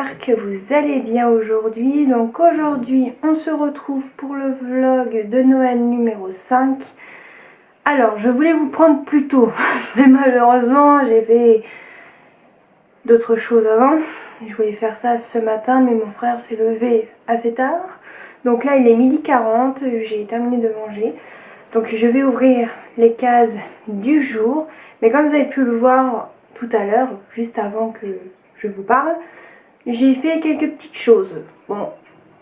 j'espère que vous allez bien aujourd'hui. Donc aujourd'hui on se retrouve pour le vlog de Noël numéro 5. Alors je voulais vous prendre plus tôt, mais malheureusement j'ai fait d'autres choses avant. Je voulais faire ça ce matin, mais mon frère s'est levé assez tard. Donc là il est 12h40, j'ai terminé de manger. Donc je vais ouvrir les cases du jour. Mais comme vous avez pu le voir tout à l'heure, juste avant que je vous parle, j'ai fait quelques petites choses. Bon,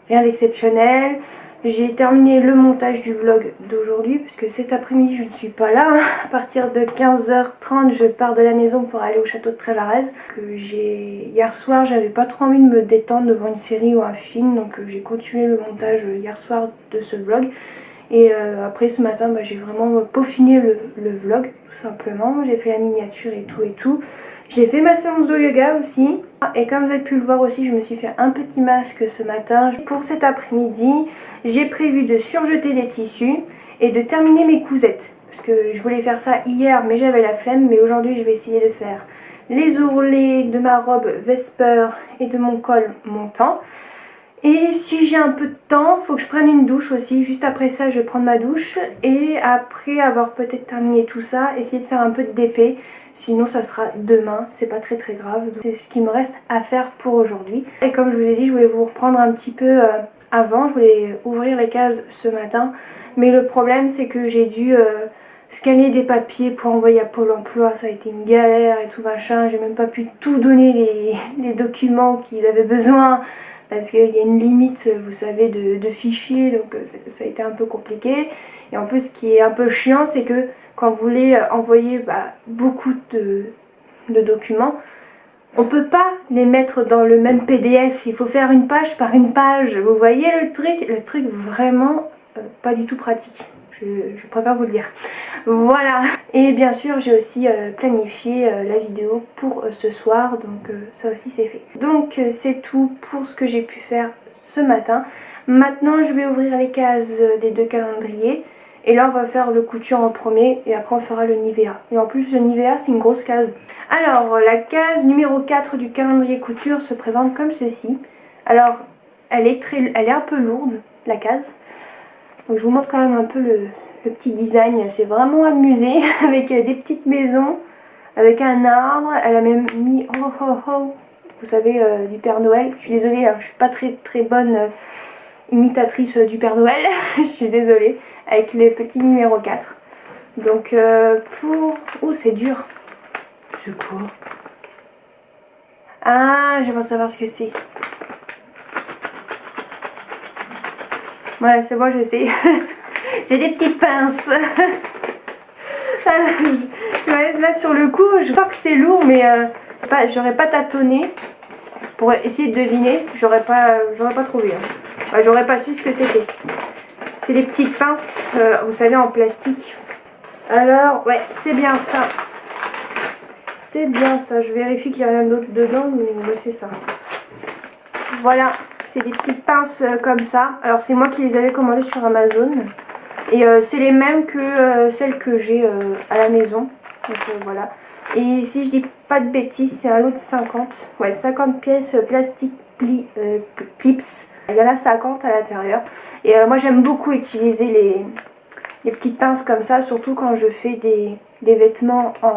rien d'exceptionnel. J'ai terminé le montage du vlog d'aujourd'hui parce que cet après-midi je ne suis pas là. À partir de 15h30 je pars de la maison pour aller au château de Trévarez. Hier soir j'avais pas trop envie de me détendre devant une série ou un film, donc j'ai continué le montage hier soir de ce vlog. Et après ce matin j'ai vraiment peaufiné le vlog tout simplement. J'ai fait la miniature et tout. J'ai fait ma séance de yoga aussi. Et comme vous avez pu le voir aussi, je me suis fait un petit masque ce matin. Pour cet après-midi, j'ai prévu de surjeter des tissus et de terminer mes cousettes. Parce que je voulais faire ça hier mais j'avais la flemme. Mais aujourd'hui je vais essayer de faire les ourlets de ma robe Vesper et de mon col montant. Et si j'ai un peu de temps, il faut que je prenne une douche aussi. Juste après ça, je vais prendre ma douche. Et après avoir peut-être terminé tout ça, essayer de faire un peu de DP. Sinon, ça sera demain. C'est pas très grave. C'est ce qui me reste à faire pour aujourd'hui. Et comme je vous ai dit, je voulais vous reprendre un petit peu avant. Je voulais ouvrir les cases ce matin. Mais le problème, c'est que j'ai dû scanner des papiers pour envoyer à Pôle emploi. Ça a été une galère et tout machin. J'ai même pas pu tout donner les documents qu'ils avaient besoin. Parce qu'il y a une limite, vous savez, de fichiers, donc ça a été un peu compliqué. Et en plus, ce qui est un peu chiant, c'est que quand vous voulez envoyer beaucoup de documents, on ne peut pas les mettre dans le même PDF. Il faut faire une page par une page. Vous voyez le truc vraiment pas du tout pratique. Je préfère vous le dire. Voilà. Et bien sûr j'ai aussi planifié la vidéo pour ce soir. Donc ça aussi c'est fait. Donc c'est tout pour ce que j'ai pu faire ce matin. Maintenant je vais ouvrir les cases des deux calendriers. Et là on va faire le couture en premier. Et après on fera le Nivea. Et en plus le Nivea c'est une grosse case. Alors la case numéro 4 du calendrier couture se présente comme ceci. Alors elle est un peu lourde la case. Donc je vous montre quand même un peu le petit design. C'est vraiment amusé avec des petites maisons, avec un arbre. Elle a même mis vous savez, du Père Noël. Je suis désolée, hein, je suis pas très bonne imitatrice du Père Noël. Je suis désolée. Avec le petit numéro 4. Donc pour... Oh c'est dur. C'est quoi? Ah, j'aimerais savoir ce que c'est. Ouais, c'est bon, je sais. C'est des petites pinces. Là, sur le coup, je sens que c'est lourd, mais j'aurais pas tâtonné pour essayer de deviner. J'aurais pas trouvé. Hein. J'aurais pas su ce que c'était. C'est des petites pinces, vous savez, en plastique. Alors, ouais, c'est bien ça. C'est bien ça. Je vérifie qu'il n'y a rien d'autre dedans, mais c'est ça. Voilà. C'est des petites pinces comme ça. Alors c'est moi qui les avais commandées sur Amazon. Et c'est les mêmes que celles que j'ai à la maison. Donc voilà. Et si je dis pas de bêtises, c'est un lot de 50. Ouais, 50 pièces plastique clips. Il y en a 50 à l'intérieur. Et moi j'aime beaucoup utiliser les petites pinces comme ça. Surtout quand je fais des vêtements en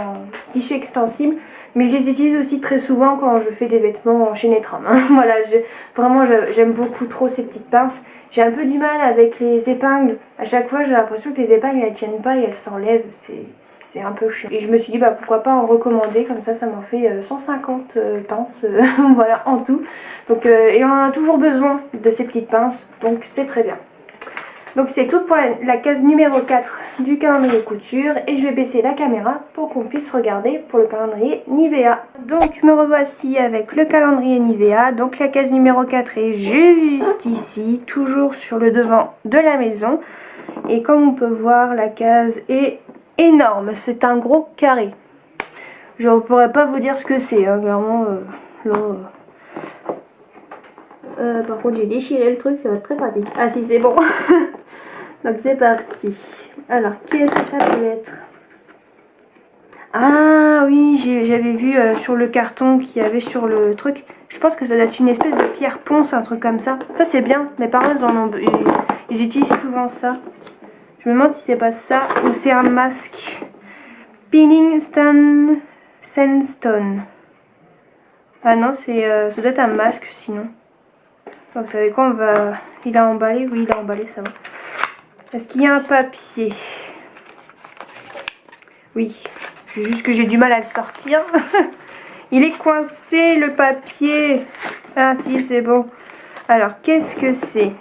tissu extensible. Mais je les utilise aussi très souvent quand je fais des vêtements en chaîne et trame. Hein. Voilà, vraiment j'aime beaucoup trop ces petites pinces. J'ai un peu du mal avec les épingles. À chaque fois j'ai l'impression que les épingles elles tiennent pas et elles s'enlèvent. C'est un peu chiant. Et je me suis dit pourquoi pas en recommander. Comme ça m'en fait 150 pinces voilà, en tout. Donc et on en a toujours besoin de ces petites pinces. Donc c'est très bien. Donc c'est tout pour la case numéro 4 du calendrier couture. Et je vais baisser la caméra pour qu'on puisse regarder pour le calendrier Nivea. Donc me revoici avec le calendrier Nivea. Donc la case numéro 4 est juste ici, toujours sur le devant de la maison. Et comme on peut voir, la case est énorme. C'est un gros carré. Je ne pourrais pas vous dire ce que c'est, hein, clairement. Par contre j'ai déchiré le truc, ça va être très pratique. Ah si, c'est bon. Donc c'est parti. Alors qu'est-ce que ça peut être? Ah oui, j'avais vu sur le carton qu'il y avait sur le truc. Je pense que ça doit être une espèce de pierre ponce, un truc comme ça. Ça c'est bien, mes parents ils utilisent souvent ça. Je me demande si c'est pas ça ou c'est un masque. Peeling Sandstone. Ah non, ça doit être un masque sinon. Oh, vous savez quoi, il a emballé, oui il a emballé, ça va. Est-ce qu'il y a un papier? Oui, c'est juste que j'ai du mal à le sortir. Il est coincé le papier. Ah si, c'est bon. Alors, qu'est-ce que c'est?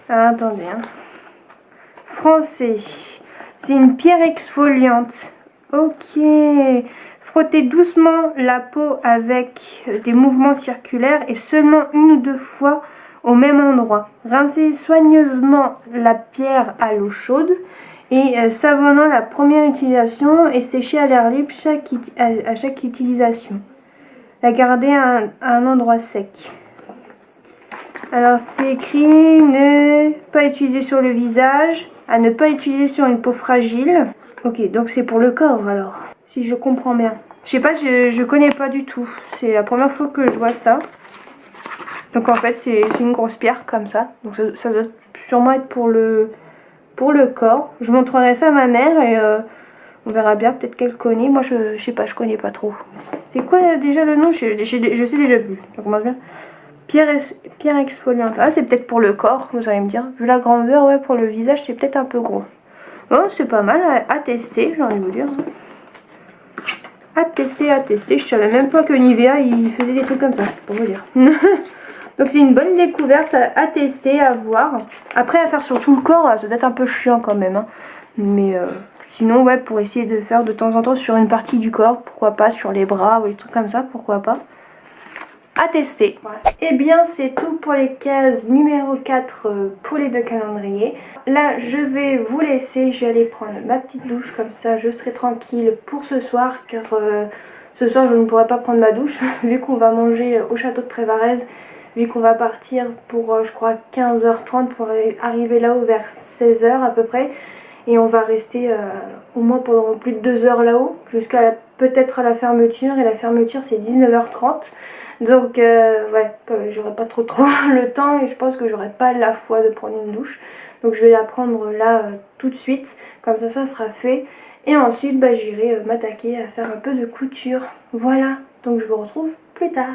Ah, attendez. Hein. Français. C'est une pierre exfoliante. Ok. Frottez doucement la peau avec des mouvements circulaires et seulement 1 ou 2 fois au même endroit. Rincez soigneusement la pierre à l'eau chaude et savonnant la première utilisation et sécher à l'air libre à chaque utilisation. La garder à un endroit sec. Alors c'est écrit ne pas utiliser sur le visage, à ne pas utiliser sur une peau fragile. Ok, donc c'est pour le corps alors, si je comprends bien. Je sais pas, je connais pas du tout. C'est la première fois que je vois ça. Donc en fait c'est une grosse pierre comme ça. Donc ça doit sûrement être pour le corps. Je montrerai ça à ma mère et on verra bien, peut-être qu'elle connaît. Moi je sais pas, je connais pas trop. C'est quoi déjà le nom? Je sais déjà plus. Ça commence bien. Pierre exfoliante. Ah c'est peut-être pour le corps, vous allez me dire. Vu la grandeur, ouais, pour le visage c'est peut-être un peu gros. Bon, c'est pas mal à tester, j'ai envie de vous dire. À tester. Je savais même pas que Nivea il faisait des trucs comme ça, pour vous dire. Donc c'est une bonne découverte à tester, à voir. Après à faire sur tout le corps, ça doit être un peu chiant quand même. Hein. Mais sinon ouais, pour essayer de faire de temps en temps sur une partie du corps, pourquoi pas, sur les bras ou des trucs comme ça, pourquoi pas. À tester. Voilà. Et bien c'est tout pour les cases numéro 4 pour les 2 calendriers. Là je vais vous laisser, je vais aller prendre ma petite douche, comme ça je serai tranquille pour ce soir, car ce soir je ne pourrai pas prendre ma douche vu qu'on va manger au château de Trévarez, vu qu'on va partir pour je crois 15h30 pour arriver là-haut vers 16h à peu près, et on va rester au moins pendant plus de 2 heures là-haut jusqu'à peut-être à la fermeture, et la fermeture c'est 19h30. Donc ouais, j'aurai pas trop le temps et je pense que j'aurai pas la foi de prendre une douche. Donc je vais la prendre là tout de suite, comme ça sera fait. Et ensuite bah, j'irai m'attaquer à faire un peu de couture. Voilà, donc je vous retrouve plus tard.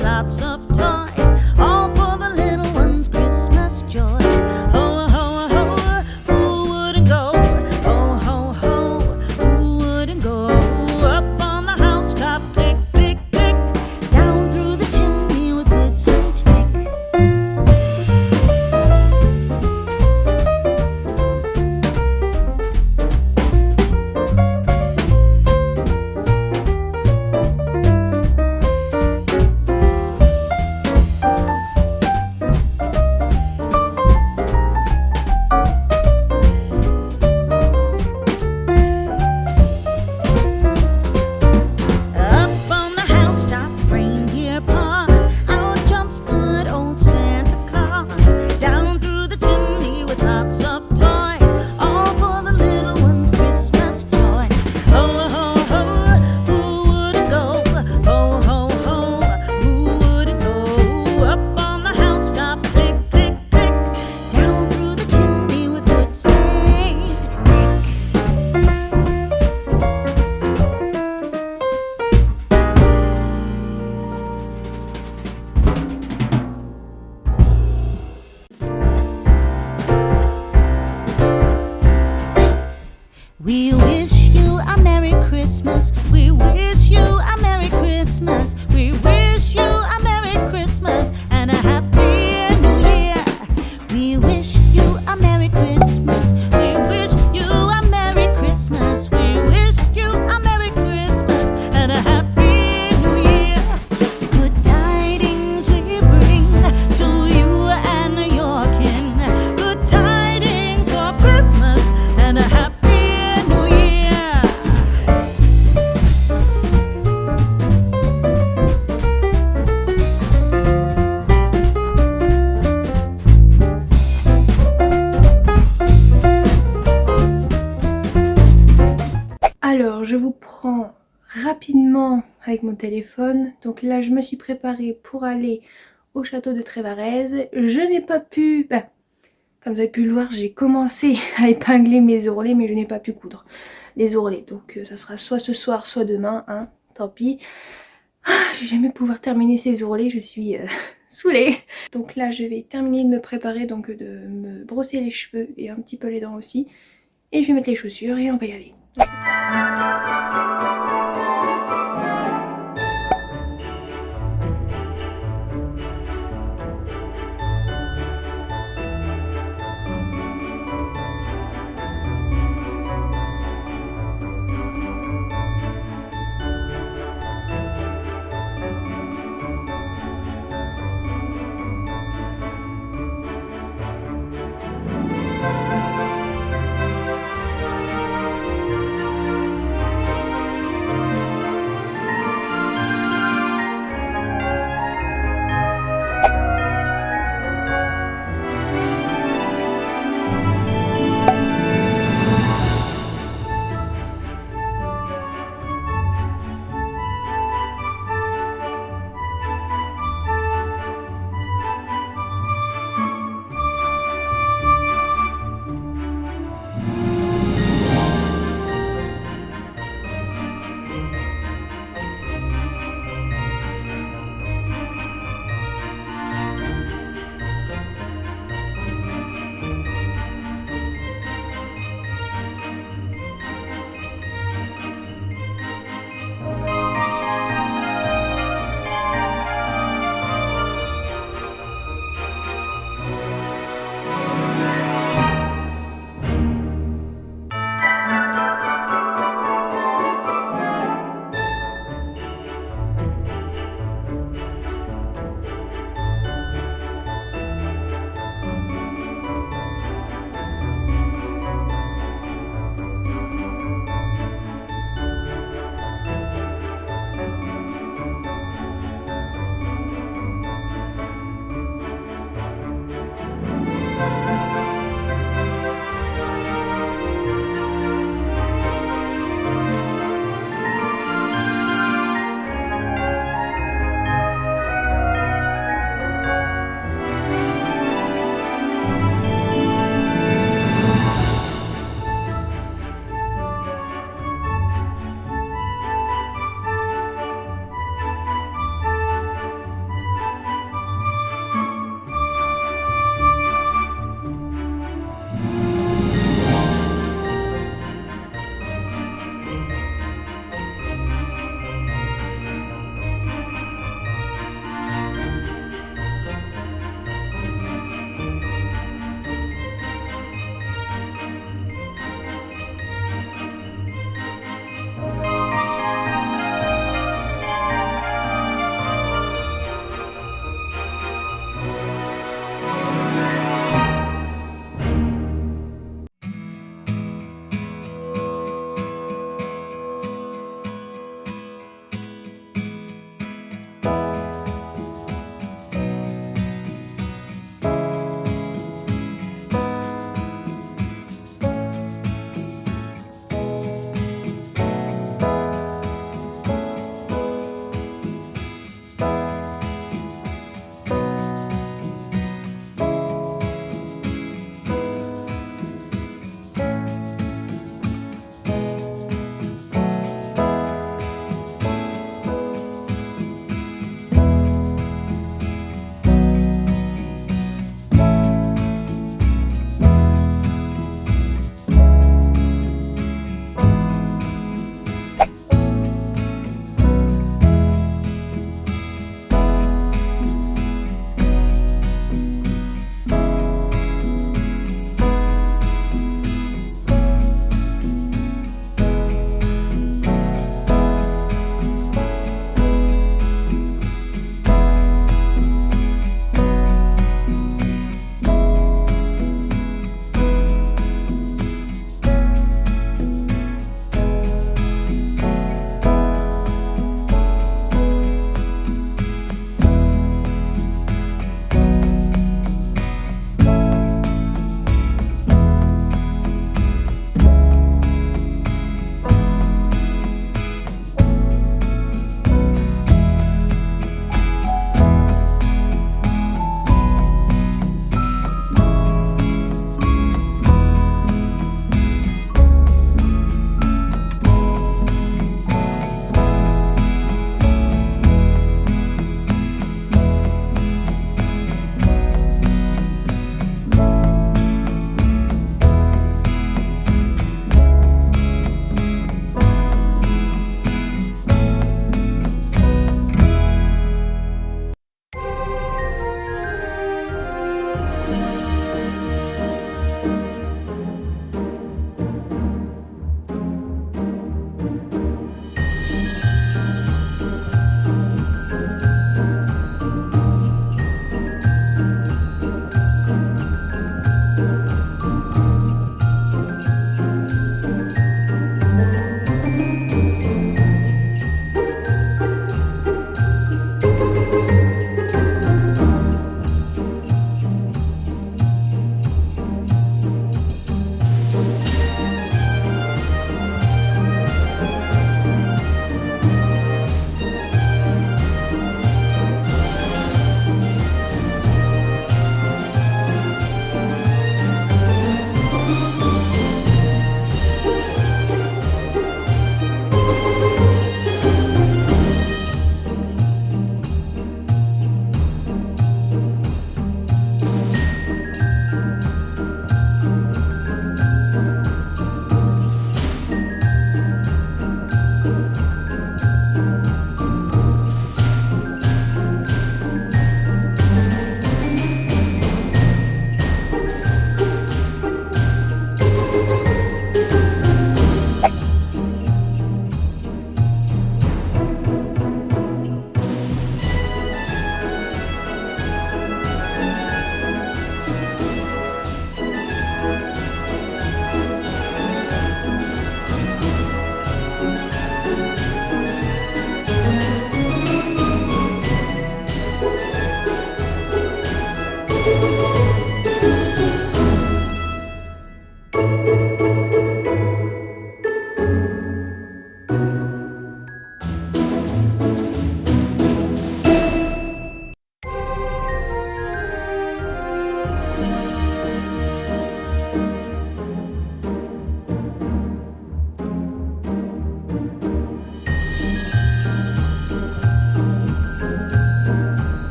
Lots of toys, all for the little ones' Christmas joys. Ho, ho, ho, who wouldn't go? Ho, ho, ho, who wouldn't go? Up on the housetop, click, click, click, down through the chimney with good Saint Nick. We wish you a Merry Christmas. We wish you a Merry Christmas. We wish you a Merry Christmas and a Happy New Year. We wish you a Merry Christmas. We wish you a Merry Christmas. We wish you a Merry Christmas and a Happy New Year. Good tidings we bring to you and your kin. Good tidings for Christmas and a Happy New Year. je vous prends rapidement avec mon téléphone. Donc là, je me suis préparée pour aller au château de Trévarez. Je n'ai pas pu... comme vous avez pu le voir, j'ai commencé à épingler mes ourlets, mais je n'ai pas pu coudre les ourlets. Donc ça sera soit ce soir, soit demain, hein, tant pis. Je vais jamais pouvoir terminer ces ourlets, je suis saoulée. Donc là, je vais terminer de me préparer, donc de me brosser les cheveux et un petit peu les dents aussi. Et je vais mettre les chaussures et on va y aller.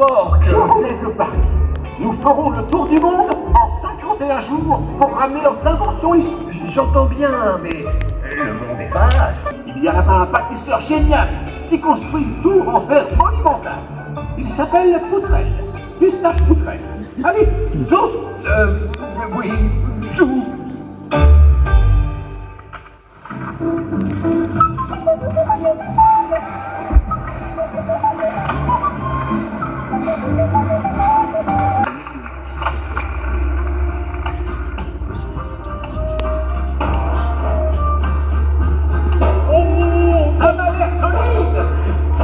fort que... Je relève le pari. Nous ferons le tour du monde en 51 jours pour ramener leurs inventions ici. J'entends bien, mais le monde est vaste. Il y a là-bas un bâtisseur génial qui construit une tour en fer monumentale. Il s'appelle Poutrelle. Gustave Poutrelle. Allez, Zou. Oui, joue. Ça m'a l'air solide.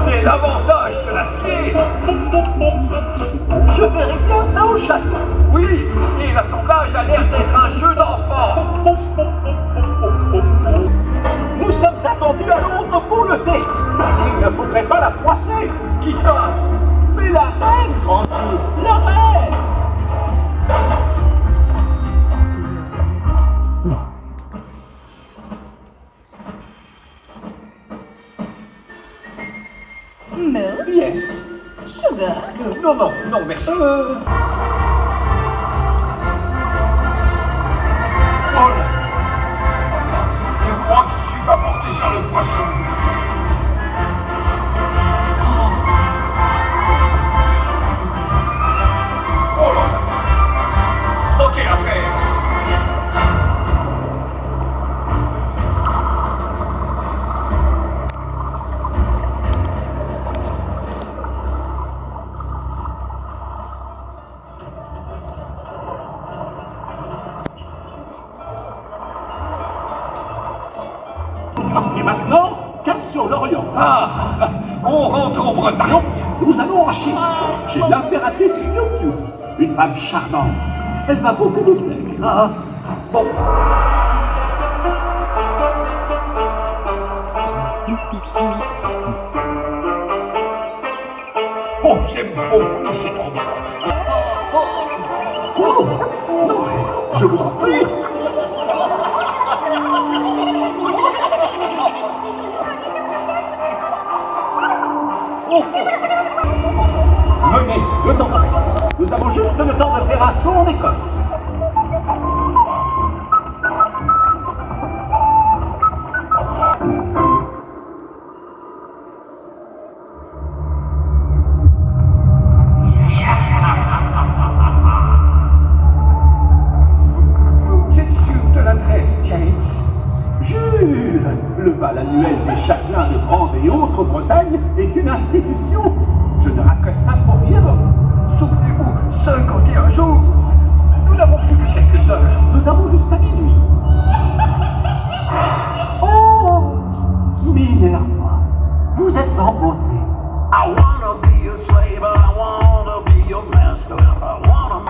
C'est l'avantage de l'acier. Je verrai bien ça au château. Oui, et l'assemblage a l'air d'être un jeu d'enfant. Nous sommes attendus à Londres pour le thé. Il ne faudrait pas la froisser. Qui ça? Mais la reine, grand Dieu, la reine. Milk? Yes. Sugar? Non, non, non, merci. Oh là. Je crois que je suis pas porté sur le poisson. Oh là là. Ok, affaire. Et maintenant, cap sur l'Orient. Ah, on rentre en Bretagne. Non, nous allons en Chine. Chez l'impératrice Qiu, une femme charmante. Elle va beaucoup vous plaire. Ah, bon. Oh, j'aime beaucoup cet endroit. Oh, non mais, je vous en prie. Venez, le temps passe. Nous avons juste le temps de faire un saut en Écosse. Vous êtes sûr de l'adresse, James? Jules, le bal annuel des châtelains de Grande-et-Autre-Bretagne est une institution. Je ne raterai ça pour rien. Souvenez-vous, 51 jours. Nous n'avons plus que quelques heures. Nous avons jusqu'à minuit. Oh, Minerva, vous êtes en beauté. I wanna be a slave, I wanna be your master. I wanna.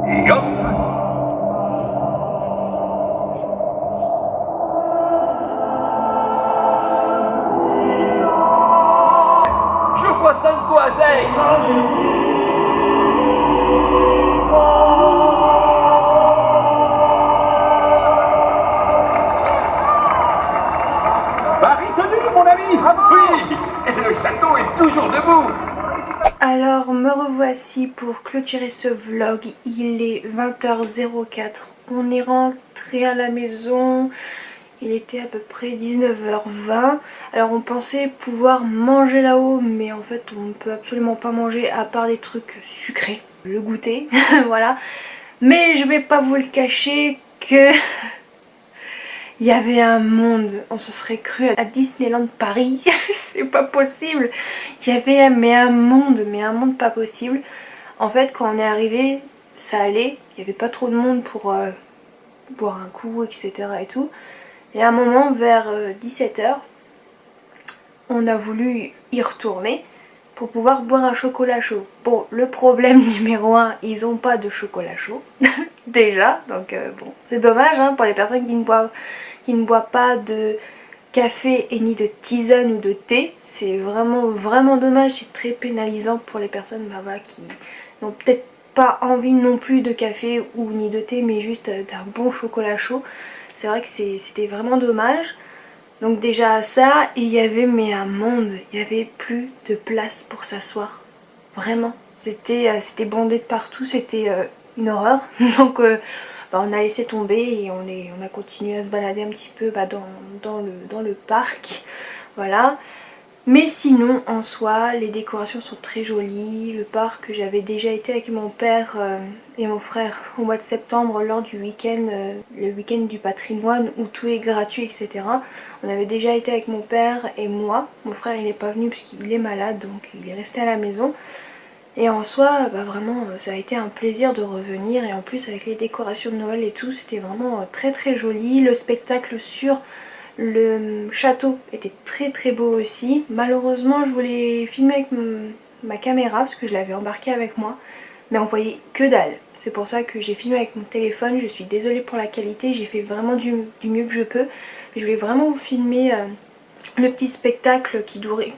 Et hop. Je vois 5 coups à sec. Paris tenu, mon ami. Oui, et le château est toujours debout. Alors me revoici pour clôturer ce vlog, il est 20h04, on est rentré à la maison, il était à peu près 19h20, alors on pensait pouvoir manger là-haut mais en fait on ne peut absolument pas manger à part des trucs sucrés, le goûter, voilà, mais je vais pas vous le cacher que... Il y avait un monde, on se serait cru à Disneyland Paris, c'est pas possible. Il y avait un monde pas possible. En fait quand on est arrivé, ça allait, il n'y avait pas trop de monde pour boire un coup, etc. et tout. Et à un moment vers 17h, on a voulu y retourner pour pouvoir boire un chocolat chaud. Bon, le problème numéro 1, ils n'ont pas de chocolat chaud, déjà, donc bon, c'est dommage hein, pour les personnes qui ne boivent pas de café et ni de tisane ou de thé. C'est vraiment dommage, c'est très pénalisant pour les personnes voilà, qui n'ont peut-être pas envie non plus de café ou ni de thé, mais juste d'un bon chocolat chaud. C'est vrai que c'était vraiment dommage. Donc déjà ça, et il y avait mais un monde, il y avait plus de place pour s'asseoir. Vraiment, c'était bondé de partout, c'était une horreur. Donc on a laissé tomber et on a continué à se balader un petit peu dans le parc. Voilà. Mais sinon, en soi, les décorations sont très jolies. Le parc, j'avais déjà été avec mon père et mon frère au mois de septembre lors du week-end, le week-end du patrimoine où tout est gratuit, etc. On avait déjà été avec mon père et moi. Mon frère, il n'est pas venu parce qu'il est malade, donc il est resté à la maison. Et en soi, vraiment, ça a été un plaisir de revenir. Et en plus, avec les décorations de Noël et tout, c'était vraiment très joli. Le spectacle sur le château était très beau aussi. Malheureusement, je voulais filmer avec ma caméra parce que je l'avais embarquée avec moi, mais on voyait que dalle. C'est pour ça que j'ai filmé avec mon téléphone. Je suis désolée pour la qualité, j'ai fait vraiment du mieux que je peux. Mais je voulais vraiment vous filmer le petit spectacle qui durait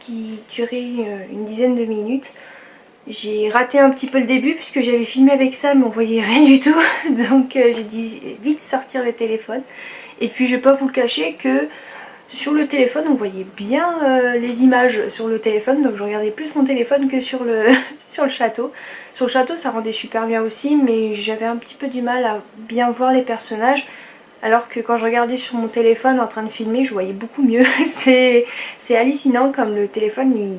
une dizaine de minutes. J'ai raté un petit peu le début puisque j'avais filmé avec ça mais on voyait rien du tout. Donc j'ai dit vite sortir le téléphone. Et puis je vais pas vous le cacher que sur le téléphone on voyait bien les images sur le téléphone. Donc je regardais plus mon téléphone que sur le château. Sur le château ça rendait super bien aussi, mais j'avais un petit peu du mal à bien voir les personnages. Alors que quand je regardais sur mon téléphone en train de filmer, je voyais beaucoup mieux. C'est hallucinant comme le téléphone il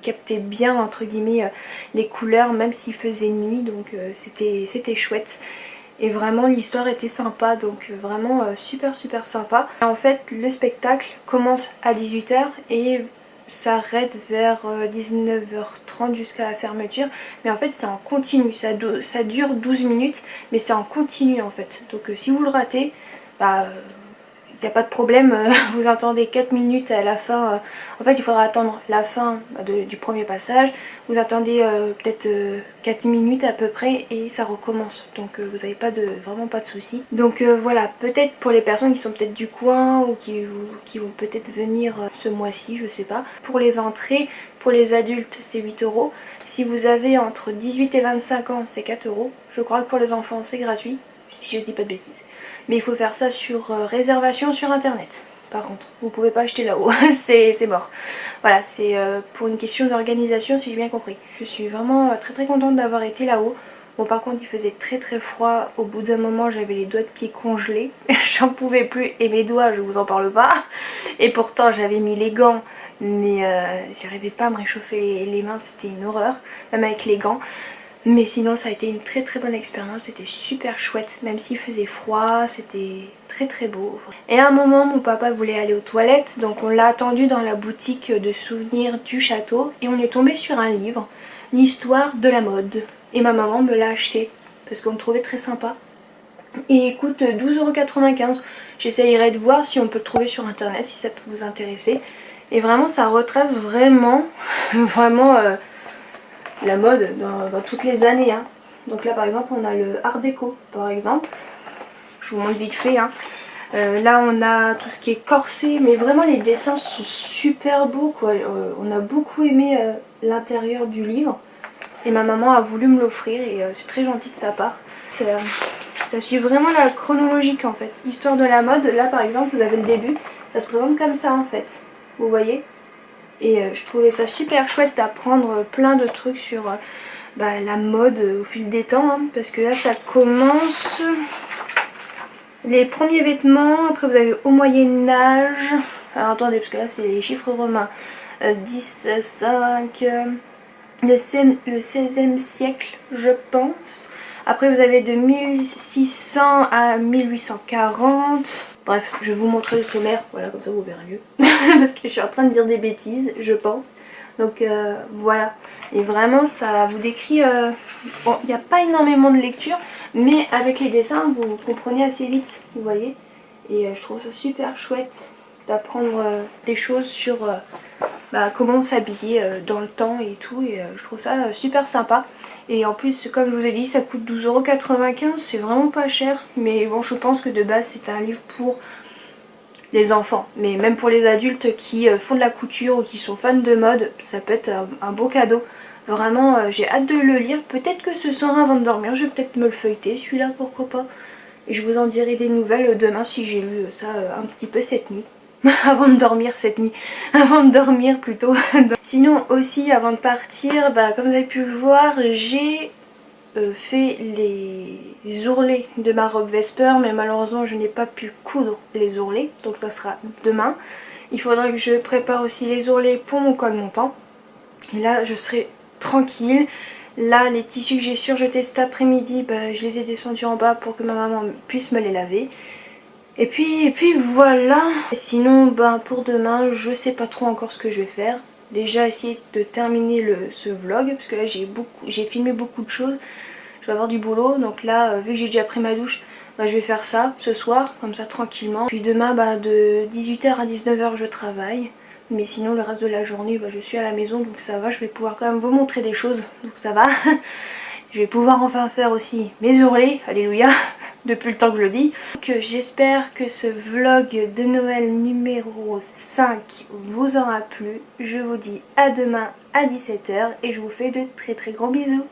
captait bien entre guillemets les couleurs même s'il faisait nuit, donc c'était chouette. Et vraiment l'histoire était sympa, donc vraiment super sympa. En fait le spectacle commence à 18 h et s'arrête vers 19 h 30 jusqu'à la fermeture. Mais en fait c'est en continu, ça dure 12 minutes mais c'est en continu en fait. Donc si vous le ratez, il n'y a pas de problème, vous entendez 4 minutes à la fin. En fait il faudra attendre la fin du premier passage. Vous attendez peut-être 4 minutes à peu près et ça recommence. Donc vous n'avez vraiment pas de soucis. Donc voilà, peut-être pour les personnes qui sont peut-être du coin ou qui vont peut-être venir ce mois-ci, je sais pas. Pour les entrées, pour les adultes c'est 8 €. Si vous avez entre 18 et 25 ans c'est 4 €. Je crois que pour les enfants c'est gratuit, si je dis pas de bêtises. Mais il faut faire ça sur réservation sur internet. Par contre, vous pouvez pas acheter là-haut, c'est mort. Voilà, c'est pour une question d'organisation si j'ai bien compris. Je suis vraiment très contente d'avoir été là-haut. Bon par contre il faisait très froid, au bout d'un moment j'avais les doigts de pied congelés, j'en pouvais plus et mes doigts je vous en parle pas. Et pourtant j'avais mis les gants mais j'arrivais pas à me réchauffer les mains, c'était une horreur, même avec les gants. Mais sinon ça a été une très bonne expérience, c'était super chouette, même s'il faisait froid, c'était très beau. Et à un moment mon papa voulait aller aux toilettes, donc on l'a attendu dans la boutique de souvenirs du château et on est tombé sur un livre, l'histoire de la mode. Et ma maman me l'a acheté parce qu'on le trouvait très sympa. Et il coûte 12,95 €. J'essayerai de voir si on peut le trouver sur internet, si ça peut vous intéresser. Et vraiment ça retrace vraiment la mode dans toutes les années. Hein. Donc là par exemple on a le art déco par exemple. Je vous montre vite fait. Hein. Là on a tout ce qui est corset, mais vraiment les dessins sont super beaux quoi. On a beaucoup aimé l'intérieur du livre. Et ma maman a voulu me l'offrir et c'est très gentil de sa part. Ça suit vraiment la chronologique en fait. Histoire de la mode, là par exemple vous avez le début, ça se présente comme ça en fait. Vous voyez ? Et je trouvais ça super chouette d'apprendre plein de trucs sur la mode au fil des temps. Hein, parce que là ça commence les premiers vêtements, après vous avez au Moyen-Âge. Alors attendez parce que là c'est les chiffres romains. 10, 5... le 16e siècle je pense. Après vous avez de 1600 à 1840. Bref, je vais vous montrer le sommaire, voilà comme ça vous verrez mieux. Parce que je suis en train de dire des bêtises, je pense. Donc voilà. Et vraiment ça vous décrit... Bon, il n'y a pas énormément de lecture, mais avec les dessins vous comprenez assez vite, vous voyez. Et je trouve ça super chouette d'apprendre des choses sur comment s'habiller dans le temps et tout, et je trouve ça super sympa. Et en plus comme je vous ai dit ça coûte 12,95 €, c'est vraiment pas cher, mais bon je pense que de base c'est un livre pour les enfants, mais même pour les adultes qui font de la couture ou qui sont fans de mode, ça peut être un beau cadeau. Vraiment, j'ai hâte de le lire. Peut-être que ce soir avant de dormir, je vais peut-être me le feuilleter, celui-là, pourquoi pas. Et je vous en dirai des nouvelles demain si j'ai lu ça un petit peu cette nuit. Avant de dormir cette nuit. Avant de dormir plutôt. Sinon aussi, avant de partir, comme vous avez pu le voir, j'ai fait les ourlets de ma robe Vesper, mais malheureusement je n'ai pas pu coudre les ourlets, donc ça sera demain. Il faudra que je prépare aussi les ourlets pour mon col montant. Et là je serai tranquille. Là les tissus que j'ai surjetés cet après-midi, je les ai descendus en bas pour que ma maman puisse me les laver. Et puis voilà. Sinon pour demain je sais pas trop encore ce que je vais faire. Déjà essayer de terminer ce vlog parce que là j'ai filmé beaucoup de choses. Je vais avoir du boulot, donc là vu que j'ai déjà pris ma douche, je vais faire ça ce soir, comme ça tranquillement. Puis demain de 18h à 19h je travaille. Mais sinon le reste de la journée je suis à la maison, donc ça va, je vais pouvoir quand même vous montrer des choses, donc ça va. Je vais pouvoir enfin faire aussi mes ourlets, alléluia, depuis le temps que je le dis. Donc j'espère que ce vlog de Noël numéro 5 vous aura plu. Je vous dis à demain à 17h et je vous fais de très très gros bisous.